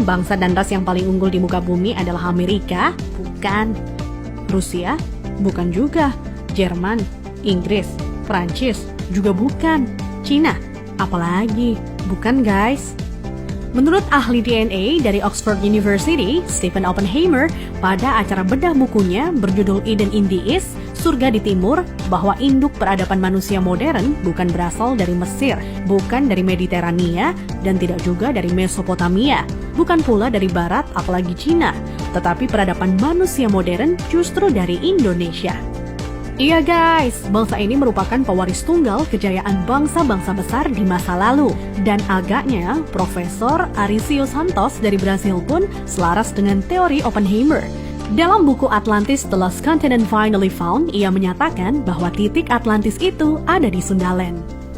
bangsa dan ras yang paling unggul di muka bumi adalah Amerika? Bukan. Rusia? Bukan juga. Jerman, Inggris, Prancis? Juga bukan. Cina? Apalagi? Bukan guys. Menurut ahli DNA dari Oxford University, Stephen Oppenheimer, pada acara bedah bukunya berjudul Eden in the East, Surga di Timur, bahwa induk peradaban manusia modern bukan berasal dari Mesir, bukan dari Mediterania, dan tidak juga dari Mesopotamia, bukan pula dari Barat apalagi Cina, tetapi peradaban manusia modern justru dari Indonesia. Iya guys, bangsa ini merupakan pewaris tunggal kejayaan bangsa-bangsa besar di masa lalu. Dan agaknya, Profesor Arício Santos dari Brasil pun selaras dengan teori Oppenheimer. Dalam buku Atlantis The Lost Continent Finally Found, ia menyatakan bahwa titik Atlantis itu ada di Sundaland.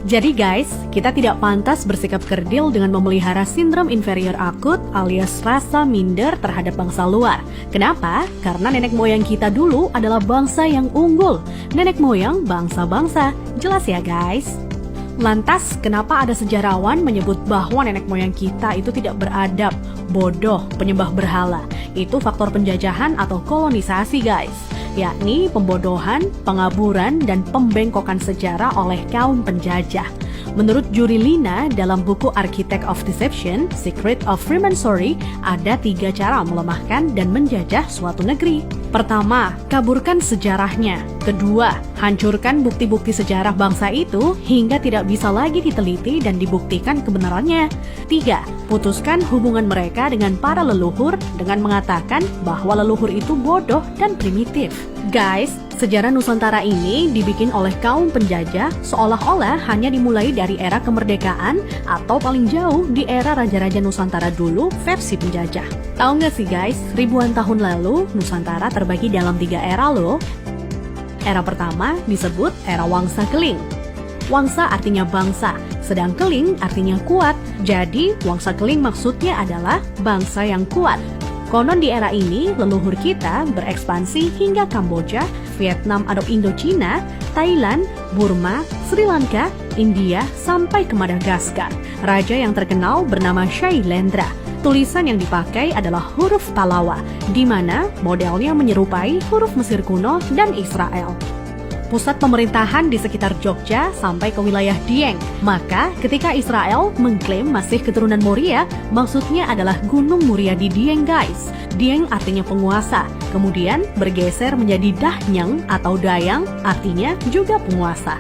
Jadi guys, kita tidak pantas bersikap kerdil dengan memelihara sindrom inferior akut alias rasa minder terhadap bangsa luar. Kenapa? Karena nenek moyang kita dulu adalah bangsa yang unggul. Nenek moyang bangsa-bangsa. Jelas ya guys? Lantas, kenapa ada sejarawan menyebut bahwa nenek moyang kita itu tidak beradab, bodoh, penyembah berhala? Itu faktor penjajahan atau kolonisasi guys, yakni pembodohan, pengaburan, dan pembengkokan sejarah oleh kaum penjajah. Menurut Juri Lina dalam buku Architect of Deception, Secret of Freemasonry, ada 3 cara melemahkan dan menjajah suatu negeri. Pertama, kaburkan sejarahnya. Kedua, hancurkan bukti-bukti sejarah bangsa itu hingga tidak bisa lagi diteliti dan dibuktikan kebenarannya. 3, putuskan hubungan mereka dengan para leluhur dengan mengatakan bahwa leluhur itu bodoh dan primitif. Guys, sejarah Nusantara ini dibikin oleh kaum penjajah seolah-olah hanya dimulai dari era kemerdekaan atau paling jauh di era Raja-Raja Nusantara dulu versi penjajah. Tahu nggak sih guys, ribuan tahun lalu Nusantara terbagi dalam 3 era loh. Era pertama disebut era Wangsa Keling. Wangsa artinya bangsa, sedang Keling artinya kuat. Jadi Wangsa Keling maksudnya adalah bangsa yang kuat. Konon di era ini, leluhur kita berekspansi hingga Kamboja, Vietnam atau Indochina, Thailand, Burma, Sri Lanka, India, sampai ke Madagaskar. Raja yang terkenal bernama Shailendra. Tulisan yang dipakai adalah huruf Talawa, di mana modelnya menyerupai huruf Mesir kuno dan Israel. Pusat pemerintahan di sekitar Jogja sampai ke wilayah Dieng. Maka ketika Israel mengklaim masih keturunan Moria, maksudnya adalah Gunung Muria di Dieng guys. Dieng artinya penguasa, kemudian bergeser menjadi Dahnyang atau Dayang, artinya juga penguasa.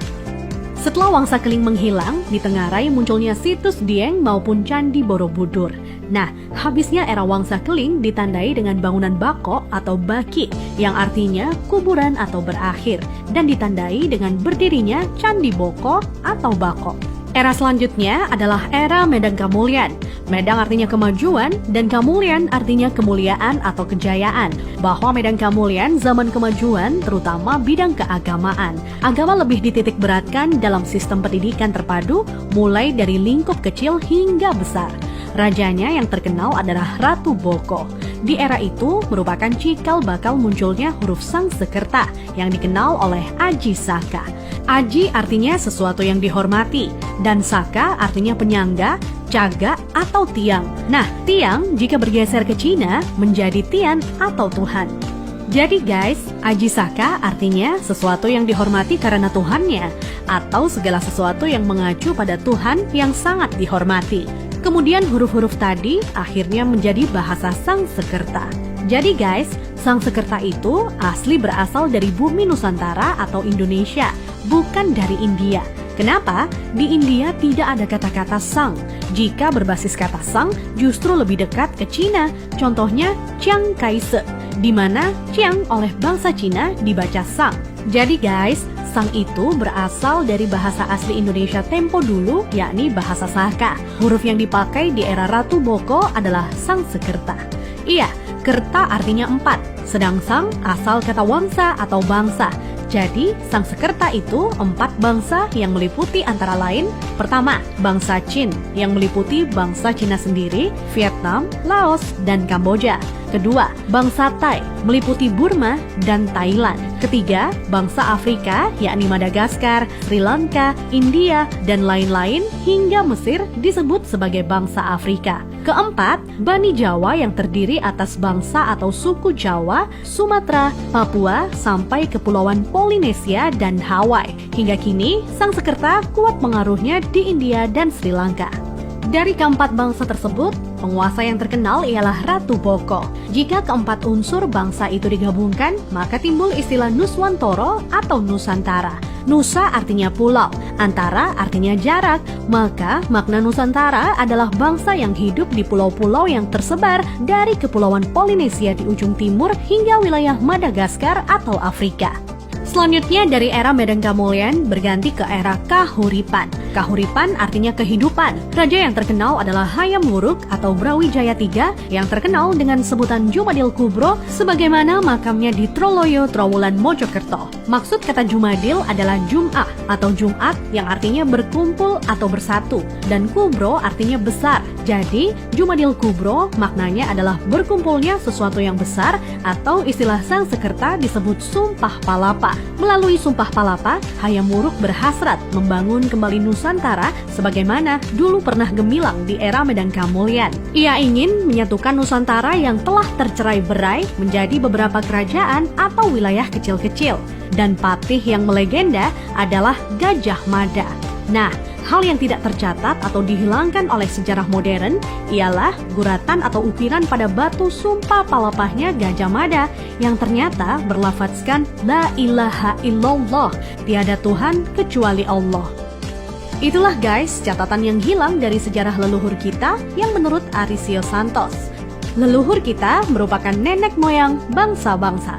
Setelah Wangsa Keling menghilang, ditengarai munculnya situs Dieng maupun Candi Borobudur. Nah, habisnya era Wangsa Keling ditandai dengan bangunan Bako atau Baki, yang artinya kuburan atau berakhir, dan ditandai dengan berdirinya Candi Boko atau Bako. Era selanjutnya adalah era Medang Kamulyan. Medang artinya kemajuan, dan Kamulyan artinya kemuliaan atau kejayaan. Bahwa Medang Kamulyan zaman kemajuan terutama bidang keagamaan. Agama lebih dititik beratkan dalam sistem pendidikan terpadu, mulai dari lingkup kecil hingga besar. Rajanya yang terkenal adalah Ratu Boko. Di era itu merupakan cikal bakal munculnya huruf Sangsekerta yang dikenal oleh Aji Saka. Aji artinya sesuatu yang dihormati, dan Saka artinya penyangga, caga, atau tiang. Nah, tiang jika bergeser ke Cina menjadi Tian atau Tuhan. Jadi guys, Aji Saka artinya sesuatu yang dihormati karena Tuhannya, atau segala sesuatu yang mengacu pada Tuhan yang sangat dihormati. Kemudian huruf-huruf tadi akhirnya menjadi bahasa Sangsekerta. Jadi guys, Sangsekerta itu asli berasal dari bumi Nusantara atau Indonesia, bukan dari India. Kenapa? Di India tidak ada kata-kata sang. Jika berbasis kata sang, justru lebih dekat ke Cina. Contohnya Chiang Kai-shek, di mana Chiang oleh bangsa Cina dibaca sang. Jadi guys, sang itu berasal dari bahasa asli Indonesia tempo dulu, yakni bahasa Saka. Huruf yang dipakai di era Ratu Boko adalah Sangsekerta. Iya, kerta artinya 4, sedang sang asal kata wangsa atau bangsa. Jadi, Sangsekerta itu 4 bangsa yang meliputi antara lain, pertama, bangsa Qin yang meliputi bangsa Cina sendiri, Vietnam, Laos, dan Kamboja. Kedua, bangsa Thai meliputi Burma dan Thailand. Ketiga, bangsa Afrika yakni Madagaskar, Sri Lanka, India, dan lain-lain hingga Mesir disebut sebagai bangsa Afrika. Keempat, Bani Jawa yang terdiri atas bangsa atau suku Jawa, Sumatera, Papua, sampai Kepulauan Polinesia dan Hawaii. Hingga kini, Sangsekerta kuat pengaruhnya di India dan Sri Lanka. Dari keempat bangsa tersebut, penguasa yang terkenal ialah Ratu Boko. Jika keempat unsur bangsa itu digabungkan, maka timbul istilah Nuswantara atau Nusantara. Nusa artinya pulau, antara artinya jarak, maka makna Nusantara adalah bangsa yang hidup di pulau-pulau yang tersebar dari Kepulauan Polinesia di ujung timur hingga wilayah Madagaskar atau Afrika. Selanjutnya dari era Medan Kamulyan berganti ke era Kahuripan. Kahuripan artinya kehidupan. Raja yang terkenal adalah Hayam Wuruk atau Brawijaya III yang terkenal dengan sebutan Jumadil Kubro sebagaimana makamnya di Troloyo, Trowulan, Mojokerto. Maksud kata Jumadil adalah Jum'ah atau Jumat yang artinya berkumpul atau bersatu dan Kubro artinya besar. Jadi Jumadil Kubro maknanya adalah berkumpulnya sesuatu yang besar atau istilah Sangsekerta disebut Sumpah Palapa. Melalui Sumpah Palapa, Hayam Wuruk berhasrat membangun kembali Nusantara sebagaimana dulu pernah gemilang di era Medan Kamulyan. Ia ingin menyatukan Nusantara yang telah tercerai-berai menjadi beberapa kerajaan atau wilayah kecil-kecil. Dan patih yang melegenda adalah Gajah Mada. Nah, hal yang tidak tercatat atau dihilangkan oleh sejarah modern ialah guratan atau ukiran pada batu sumpah palapahnya Gajah Mada yang ternyata berlafadzkan La ilaha illallah, tiada Tuhan kecuali Allah. Itulah guys catatan yang hilang dari sejarah leluhur kita yang menurut Arisio Santos. Leluhur kita merupakan nenek moyang bangsa-bangsa.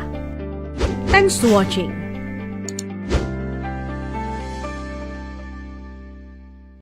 Thanks to watching.